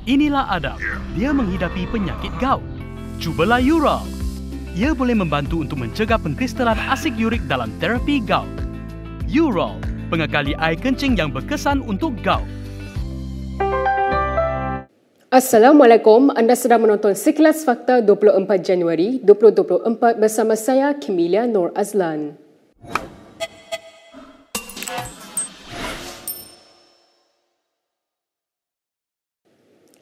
Inilah Adam. Dia menghidapi penyakit gout. Cubalah Ural. Ia boleh membantu untuk mencegah pengkristalan asid urik dalam terapi gout. Ural, pengekali air kencing yang berkesan untuk gout. Assalamualaikum, anda sedang menonton Sekilas Fakta 24 Januari 2024 bersama saya, Kimilia Nur Azlan.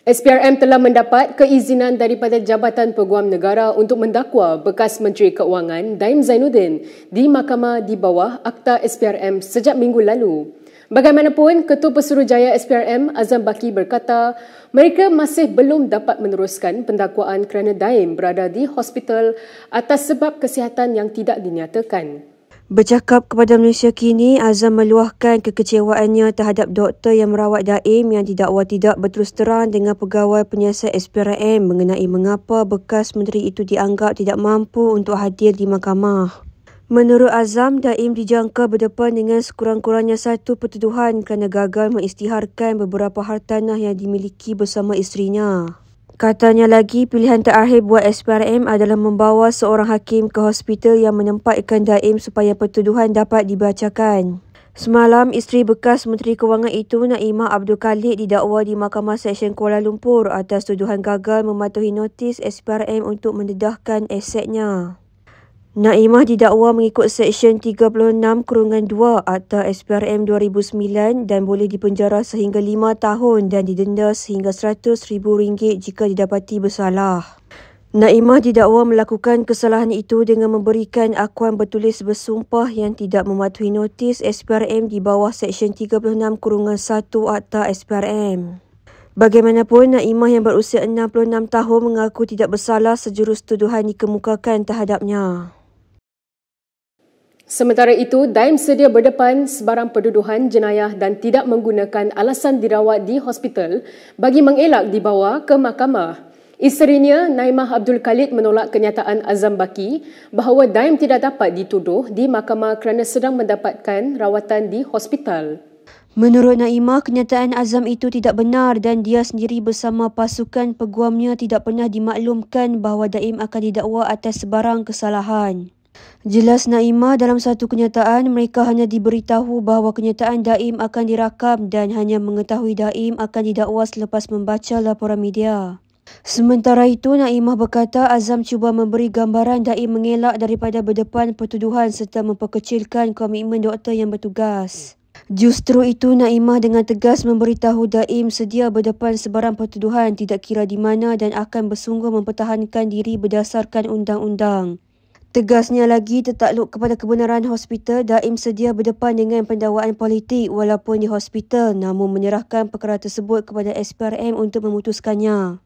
SPRM telah mendapat keizinan daripada Jabatan Peguam Negara untuk mendakwa bekas Menteri Keuangan Daim Zainuddin di Mahkamah di bawah Akta SPRM sejak minggu lalu. Bagaimanapun, Ketua Pesuruhjaya SPRM Azam Baki berkata mereka masih belum dapat meneruskan pendakwaan kerana Daim berada di hospital atas sebab kesihatan yang tidak dinyatakan. Bercakap kepada Malaysia Kini, Azam meluahkan kekecewaannya terhadap doktor yang merawat Daim yang didakwa tidak berterus terang dengan pegawai penyiasat SPRM mengenai mengapa bekas menteri itu dianggap tidak mampu untuk hadir di mahkamah. Menurut Azam, Daim dijangka berdepan dengan sekurang-kurangnya satu pertuduhan kerana gagal mengisytiharkan beberapa hartanah yang dimiliki bersama isterinya. Katanya lagi, pilihan terakhir buat SPRM adalah membawa seorang hakim ke hospital yang menempatkan Daim supaya pertuduhan dapat dibacakan. Semalam, isteri bekas Menteri Kewangan itu, Naimah Abdul Khalid, didakwa di Mahkamah Seksyen Kuala Lumpur atas tuduhan gagal mematuhi notis SPRM untuk mendedahkan asetnya. Naimah didakwa mengikut Seksyen 36/2 Akta SPRM 2009 dan boleh dipenjara sehingga 5 tahun dan didenda sehingga RM100,000 jika didapati bersalah. Naimah didakwa melakukan kesalahan itu dengan memberikan akuan bertulis bersumpah yang tidak mematuhi notis SPRM di bawah Seksyen 36/1 Akta SPRM. Bagaimanapun, Naimah yang berusia 66 tahun mengaku tidak bersalah sejurus tuduhan dikemukakan terhadapnya. Sementara itu, Daim sedia berdepan sebarang pertuduhan jenayah dan tidak menggunakan alasan dirawat di hospital bagi mengelak dibawa ke mahkamah. Isterinya, Naimah Abdul Khalid, menolak kenyataan Azam Baki bahawa Daim tidak dapat dituduh di mahkamah kerana sedang mendapatkan rawatan di hospital. Menurut Naimah, kenyataan Azam itu tidak benar dan dia sendiri bersama pasukan peguamnya tidak pernah dimaklumkan bahawa Daim akan didakwa atas sebarang kesalahan. Jelas Naimah dalam satu kenyataan, mereka hanya diberitahu bahawa kenyataan Daim akan dirakam dan hanya mengetahui Daim akan didakwa selepas membaca laporan media. Sementara itu, Naimah berkata Azam cuba memberi gambaran Daim mengelak daripada berdepan pertuduhan serta memperkecilkan komitmen doktor yang bertugas. Justru itu, Naimah dengan tegas memberitahu Daim sedia berdepan sebarang pertuduhan tidak kira di mana dan akan bersungguh mempertahankan diri berdasarkan undang-undang. Tegasnya lagi, tertakluk kepada kebenaran hospital, Daim sedia berdepan dengan pendakwaan politik walaupun di hospital namun menyerahkan perkara tersebut kepada SPRM untuk memutuskannya.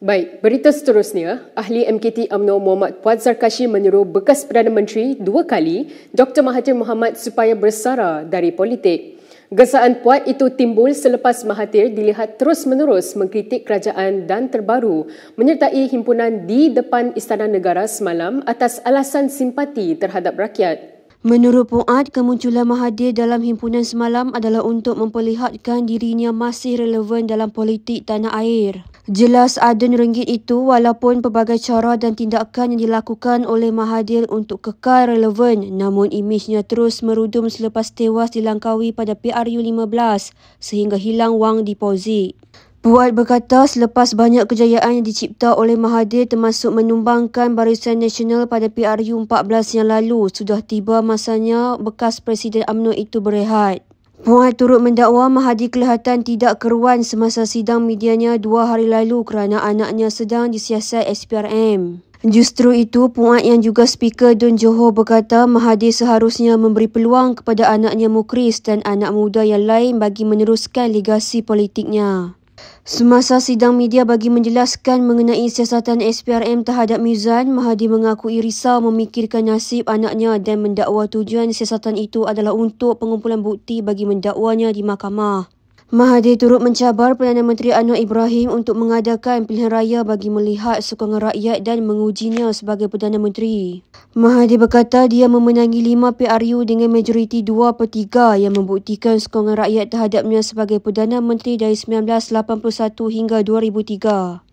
Baik, berita seterusnya, Ahli MKT UMNO Muhammad Puan Zarkashi menyuruh bekas Perdana Menteri 2 kali, Dr. Mahathir Mohamad supaya bersara dari politik. Gesaan Puan itu timbul selepas Mahathir dilihat terus-menerus mengkritik kerajaan dan terbaru menyertai himpunan di depan Istana Negara semalam atas alasan simpati terhadap rakyat. Menurut Puan, kemunculan Mahathir dalam himpunan semalam adalah untuk memperlihatkan dirinya masih relevan dalam politik tanah air. Jelas adun ringgit itu walaupun pelbagai cara dan tindakan yang dilakukan oleh Mahathir untuk kekal relevan namun imejnya terus merudum selepas tewas di Langkawi pada PRU15 sehingga hilang wang deposit. Puan berkata selepas banyak kejayaan yang dicipta oleh Mahathir termasuk menumbangkan Barisan Nasional pada PRU14 yang lalu, sudah tiba masanya bekas Presiden UMNO itu berehat. Puan turut mendakwa Mahathir kelihatan tidak keruan semasa sidang medianya 2 hari lalu kerana anaknya sedang disiasat SPRM. Justru itu, Puan yang juga Speaker Dun Johor berkata Mahathir seharusnya memberi peluang kepada anaknya Mukhris dan anak muda yang lain bagi meneruskan legasi politiknya. Semasa sidang media bagi menjelaskan mengenai siasatan SPRM terhadap Mizan, Mahathir mengakui risau memikirkan nasib anaknya dan mendakwa tujuan siasatan itu adalah untuk pengumpulan bukti bagi mendakwanya di mahkamah. Mahathir turut mencabar Perdana Menteri Anwar Ibrahim untuk mengadakan pilihan raya bagi melihat sokongan rakyat dan mengujinya sebagai Perdana Menteri. Mahathir berkata dia memenangi 5 PRU dengan majoriti 2/3 yang membuktikan sokongan rakyat terhadapnya sebagai Perdana Menteri dari 1981 hingga 2003.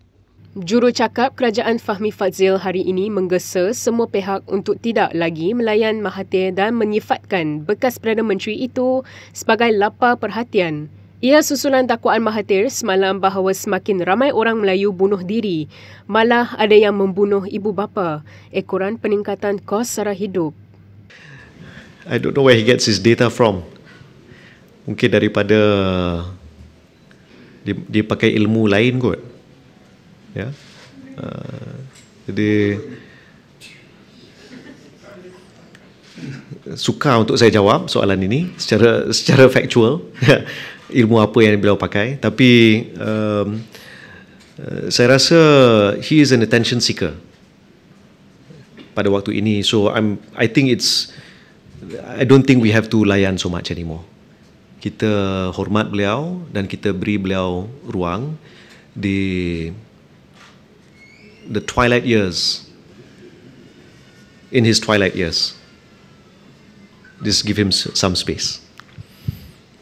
Jurucakap Kerajaan Fahmi Fadzil hari ini menggesa semua pihak untuk tidak lagi melayan Mahathir dan menyifatkan bekas Perdana Menteri itu sebagai lapar perhatian. Ia susulan dakwaan Mahathir semalam bahawa semakin ramai orang Melayu bunuh diri, malah ada yang membunuh ibu bapa, ekoran peningkatan kos sara hidup. I don't know where he gets his data from. Mungkin daripada dia pakai ilmu lain kot. Ya. Jadi sukar untuk saya jawab soalan ini secara factual. Ilmu apa yang beliau pakai, tapi saya rasa he is an attention seeker pada waktu ini, so I don't think we have to layan so much anymore. Kita hormat beliau dan kita beri beliau ruang di the twilight years, in his twilight years. Just give him some space.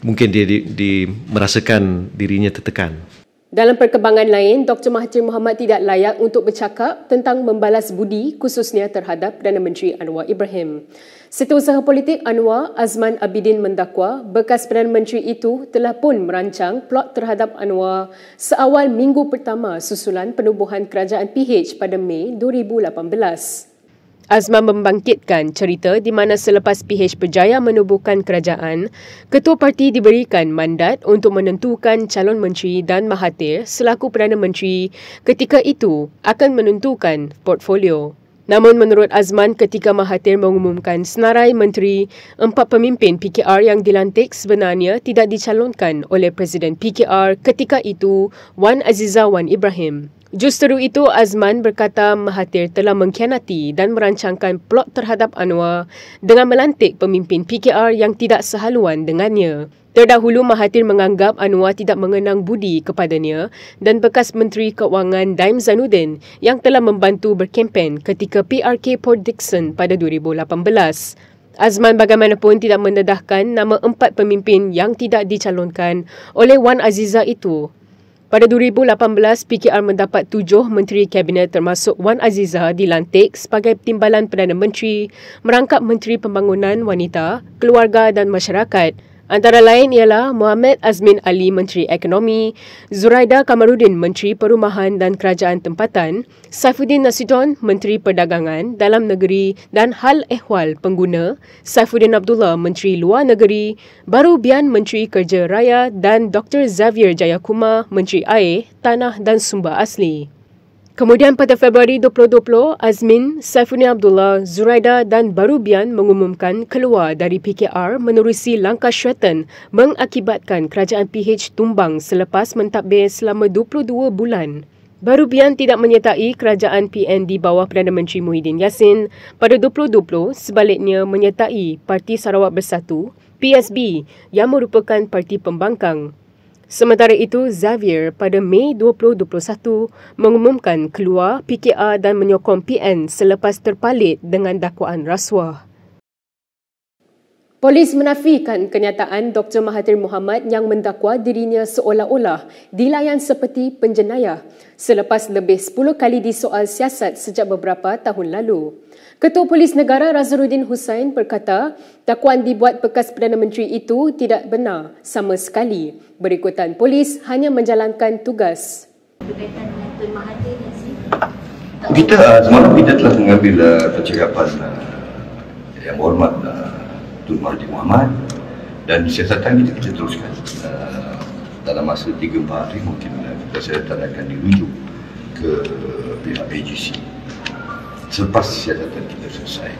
Mungkin dia merasakan dirinya tertekan. Dalam perkembangan lain, Dr. Mahathir Mohamad tidak layak untuk bercakap tentang membalas budi khususnya terhadap Perdana Menteri Anwar Ibrahim. Setiausaha politik Anwar, Azman Abidin mendakwa bekas Perdana Menteri itu telah pun merancang plot terhadap Anwar seawal minggu pertama susulan penubuhan kerajaan PH pada Mei 2018. Azman membangkitkan cerita di mana selepas PH berjaya menubuhkan kerajaan, Ketua Parti diberikan mandat untuk menentukan calon menteri dan Mahathir selaku Perdana Menteri ketika itu akan menentukan portfolio. Namun menurut Azman, ketika Mahathir mengumumkan senarai menteri, 4 pemimpin PKR yang dilantik sebenarnya tidak dicalonkan oleh Presiden PKR ketika itu, Wan Azizah Wan Ibrahim. Justeru itu, Azman berkata Mahathir telah mengkhianati dan merancangkan plot terhadap Anwar dengan melantik pemimpin PKR yang tidak sehaluan dengannya. Terdahulu, Mahathir menganggap Anwar tidak mengenang budi kepadanya dan bekas Menteri Keuangan Daim Zainuddin yang telah membantu berkempen ketika PRK Port Dickson pada 2018. Azman bagaimanapun tidak mendedahkan nama 4 pemimpin yang tidak dicalonkan oleh Wan Azizah itu. Pada 2018, PKR mendapat 7 Menteri Kabinet termasuk Wan Azizah dilantik sebagai Timbalan Perdana Menteri merangkap Menteri Pembangunan Wanita, Keluarga dan Masyarakat. Antara lain ialah Muhammad Azmin Ali, Menteri Ekonomi, Zuraida Kamarudin, Menteri Perumahan dan Kerajaan Tempatan, Saifuddin Nasution, Menteri Perdagangan, Dalam Negeri dan Hal Ehwal Pengguna, Saifuddin Abdullah, Menteri Luar Negeri, Baru Bian, Menteri Kerja Raya dan Dr. Xavier Jayakumar, Menteri Air, Tanah dan Sumber Asli. Kemudian pada Februari 2020, Azmin, Saifuddin Abdullah, Zuraida dan Barubian mengumumkan keluar dari PKR menerusi langkah syaitan mengakibatkan kerajaan PH tumbang selepas mentadbir selama 22 bulan. Barubian tidak menyertai kerajaan PN di bawah Perdana Menteri Muhyiddin Yassin pada 2020, sebaliknya menyertai Parti Sarawak Bersatu, PSB, yang merupakan parti pembangkang. Sementara itu, Xavier pada Mei 2021 mengumumkan keluar PKR dan menyokong PN selepas terpalit dengan dakwaan rasuah. Polis menafikan kenyataan Dr. Mahathir Mohamad yang mendakwa dirinya seolah-olah dilayan seperti penjenayah selepas lebih 10 kali disoal siasat sejak beberapa tahun lalu. Ketua Polis Negara Razarudin Hussain berkata dakwaan dibuat bekas Perdana Menteri itu tidak benar sama sekali. Berikutan, polis hanya menjalankan tugas. Berkaitan dengan Tun Mahathir dan kita semalam kita telah mengambil percakapan yang hormat Tun Mahathir Mohamad dan siasatan kita teruskan dalam masa 3-4 hari mungkin siasatan akan dirujuk ke pihak AGC selepas siasatan kita selesai.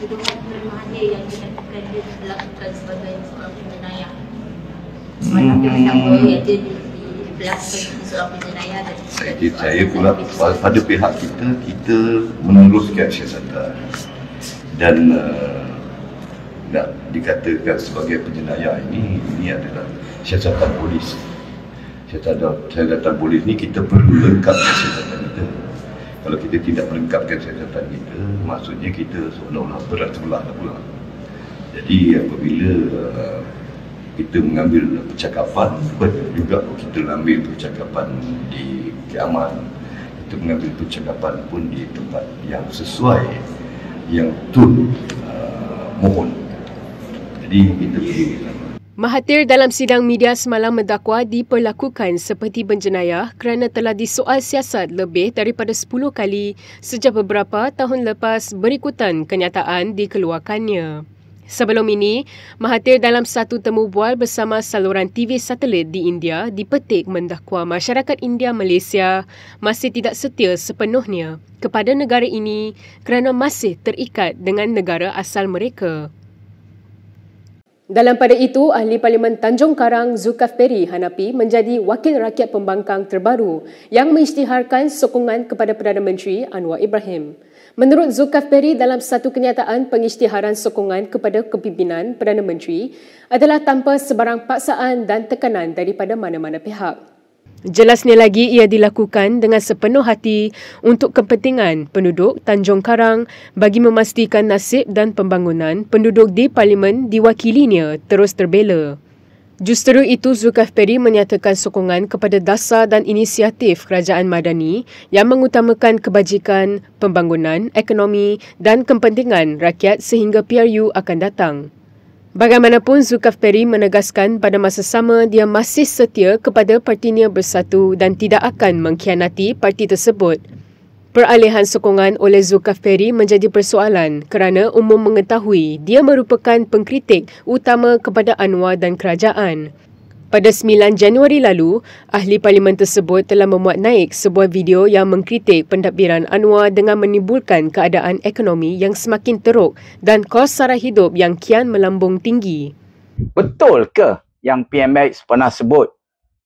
Tuduhan Tun Mahathir yang dilakukan dia dilakukan sebagai seorang penjenayah. Mana dia mendakwa dia dilakukan seorang penjenayah dan saya pula pada pihak kita meneruskan siasatan dan dikatakan sebagai penjenayah ini adalah siasatan polis. Siasatan polis ni kita perlu lengkapkan siasatan kita. Kalau kita tidak melengkapkan siasatan kita, maksudnya kita seolah-olah berat sebelah pula. Jadi apabila kita mengambil percakapan, juga kita ambil percakapan di kiamat, kita mengambil percakapan pun di tempat yang sesuai, yang betul mohon. Jadi kita perlu. Mahathir dalam sidang media semalam mendakwa diperlakukan seperti penjenayah kerana telah disoal siasat lebih daripada 10 kali sejak beberapa tahun lepas berikutan kenyataan dikeluarkannya. Sebelum ini, Mahathir dalam satu temu bual bersama saluran TV satelit di India dipetik mendakwa masyarakat India Malaysia masih tidak setia sepenuhnya kepada negara ini kerana masih terikat dengan negara asal mereka. Dalam pada itu, Ahli Parlimen Tanjung Karang Zulkaf Peri Hanapi menjadi Wakil Rakyat Pembangkang terbaru yang mengisytiharkan sokongan kepada Perdana Menteri Anwar Ibrahim. Menurut Zulkaf Peri, dalam satu kenyataan, pengisytiharan sokongan kepada kepimpinan Perdana Menteri adalah tanpa sebarang paksaan dan tekanan daripada mana-mana pihak. Jelasnya lagi, ia dilakukan dengan sepenuh hati untuk kepentingan penduduk Tanjung Karang bagi memastikan nasib dan pembangunan penduduk di Parlimen diwakilinya terus terbela. Justru itu, Zulkaf Peri menyatakan sokongan kepada dasar dan inisiatif kerajaan madani yang mengutamakan kebajikan, pembangunan, ekonomi dan kepentingan rakyat sehingga PRU akan datang. Bagaimanapun, Zulkaf Peri menegaskan pada masa sama dia masih setia kepada Partinya Bersatu dan tidak akan mengkhianati parti tersebut. Peralihan sokongan oleh Zulkaf Peri menjadi persoalan kerana umum mengetahui dia merupakan pengkritik utama kepada Anwar dan kerajaan. Pada 9 Januari lalu, ahli parlimen tersebut telah memuat naik sebuah video yang mengkritik pentadbiran Anwar dengan menimbulkan keadaan ekonomi yang semakin teruk dan kos sara hidup yang kian melambung tinggi. Betul ke yang PMX pernah sebut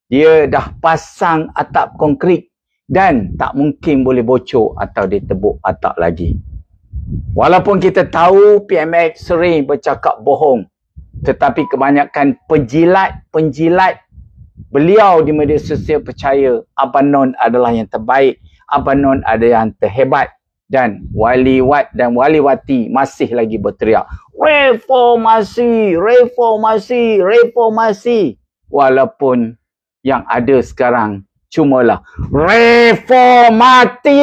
dia dah pasang atap konkrit dan tak mungkin boleh bocor atau ditebuk atap lagi? Walaupun kita tahu PMX sering bercakap bohong, tetapi kebanyakan penjilat beliau di media sosial percaya Abang Non adalah yang terbaik, Abang Non adalah yang terhebat, dan waliwat dan waliwati masih lagi berteriak reformasi, reformasi, reformasi, walaupun yang ada sekarang cumalah reformati.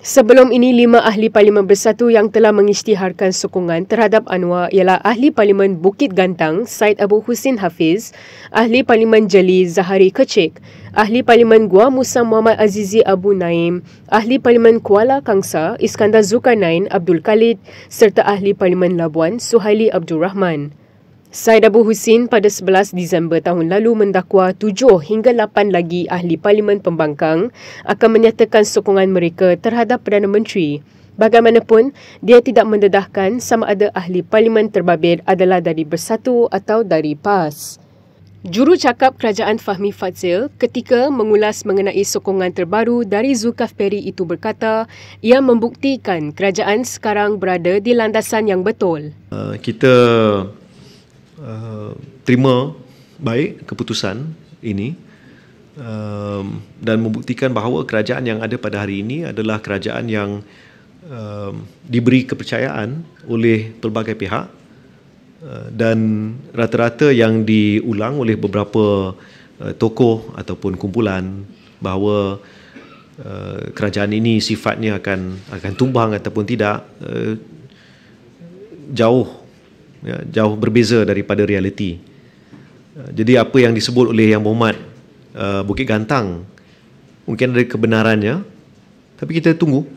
Sebelum ini, 5 ahli Parlimen Bersatu yang telah mengisytiharkan sokongan terhadap Anwar ialah Ahli Parlimen Bukit Gantang Syed Abu Husin Hafiz, Ahli Parlimen Jeli Zahari Kecik, Ahli Parlimen Gua Musa Muhammad Azizi Abu Naim, Ahli Parlimen Kuala Kangsar Iskandar Zulkarnain Abdul Khalid serta Ahli Parlimen Labuan Suhaili Abdul Rahman. Syed Abu Husin pada 11 Disember tahun lalu mendakwa 7 hingga 8 lagi ahli Parlimen Pembangkang akan menyatakan sokongan mereka terhadap Perdana Menteri. Bagaimanapun, dia tidak mendedahkan sama ada ahli Parlimen terbabit adalah dari Bersatu atau dari PAS. Jurucakap Kerajaan Fahmi Fadzil ketika mengulas mengenai sokongan terbaru dari Zulkaf Peri itu berkata, ia membuktikan kerajaan sekarang berada di landasan yang betul. Kita terima baik keputusan ini dan membuktikan bahawa kerajaan yang ada pada hari ini adalah kerajaan yang diberi kepercayaan oleh pelbagai pihak dan rata-rata yang diulang oleh beberapa tokoh ataupun kumpulan bahawa kerajaan ini sifatnya akan tumbang ataupun tidak, jauh berbeza daripada realiti. Jadi apa yang disebut oleh Yang Berhormat Bukit Gantang mungkin ada kebenarannya, tapi kita tunggu.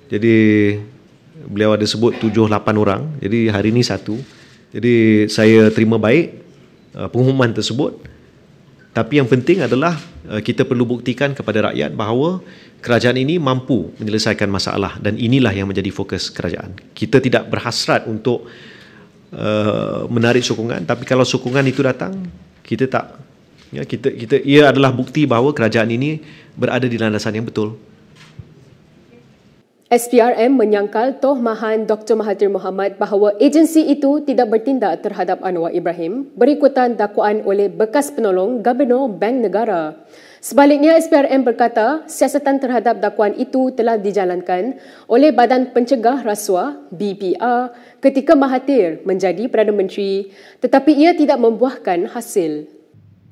Jadi beliau ada sebut 7-8 orang, jadi hari ini 1. Jadi saya terima baik pengumuman tersebut, tapi yang penting adalah kita perlu buktikan kepada rakyat bahawa kerajaan ini mampu menyelesaikan masalah dan inilah yang menjadi fokus kerajaan. Kita tidak berhasrat untuk menarik sokongan, tapi kalau sokongan itu datang, kita tak, ia adalah bukti bahawa kerajaan ini berada di landasan yang betul. SPRM menyangkal tohmahan Dr. Mahathir Mohamad bahawa agensi itu tidak bertindak terhadap Anwar Ibrahim berikutan dakwaan oleh bekas penolong Gubernur Bank Negara. Sebaliknya, SPRM berkata siasatan terhadap dakwaan itu telah dijalankan oleh Badan Pencegah Rasuah BPR ketika Mahathir menjadi Perdana Menteri tetapi ia tidak membuahkan hasil.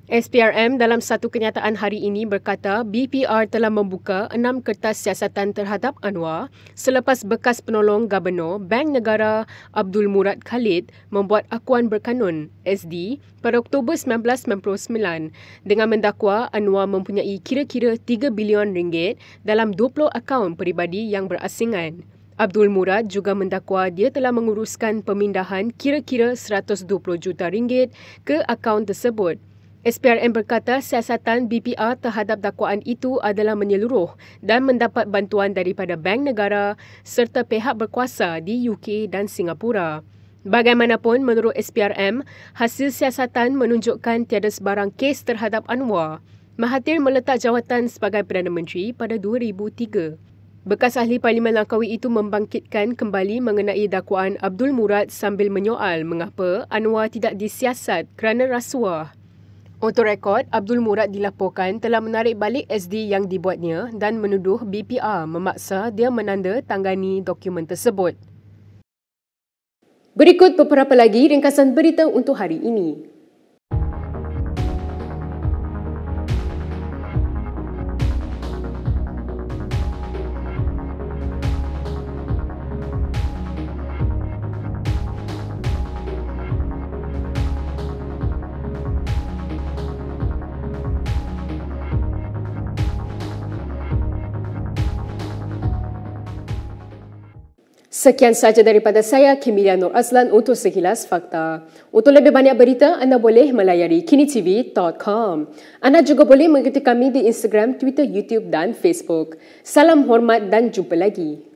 SPRM dalam satu kenyataan hari ini berkata BPR telah membuka 6 kertas siasatan terhadap Anwar selepas bekas penolong Gubernur Bank Negara Abdul Murad Khalid membuat akuan berkanun SD pada Oktober 1999 dengan mendakwa Anwar mempunyai kira-kira 3 bilion ringgit dalam 20 akaun peribadi yang berasingan. Abdul Murad juga mendakwa dia telah menguruskan pemindahan kira-kira 120 juta ringgit ke akaun tersebut. SPRM berkata siasatan BPR terhadap dakwaan itu adalah menyeluruh dan mendapat bantuan daripada Bank Negara serta pihak berkuasa di UK dan Singapura. Bagaimanapun, menurut SPRM, hasil siasatan menunjukkan tiada sebarang kes terhadap Anwar. Mahathir meletak jawatan sebagai Perdana Menteri pada 2003. Bekas ahli Parlimen Langkawi itu membangkitkan kembali mengenai dakwaan Abdul Murad sambil menyoal mengapa Anwar tidak disiasat kerana rasuah. Untuk rekod, Abdul Murad dilaporkan telah menarik balik SD yang dibuatnya dan menuduh BPR memaksa dia menandatangani dokumen tersebut. Berikut beberapa lagi ringkasan berita untuk hari ini. Sekian sahaja daripada saya, Kimilia Nur Azlan untuk Sekilas Fakta. Untuk lebih banyak berita, anda boleh melayari kinitv.com. Anda juga boleh mengikuti kami di Instagram, Twitter, YouTube dan Facebook. Salam hormat dan jumpa lagi.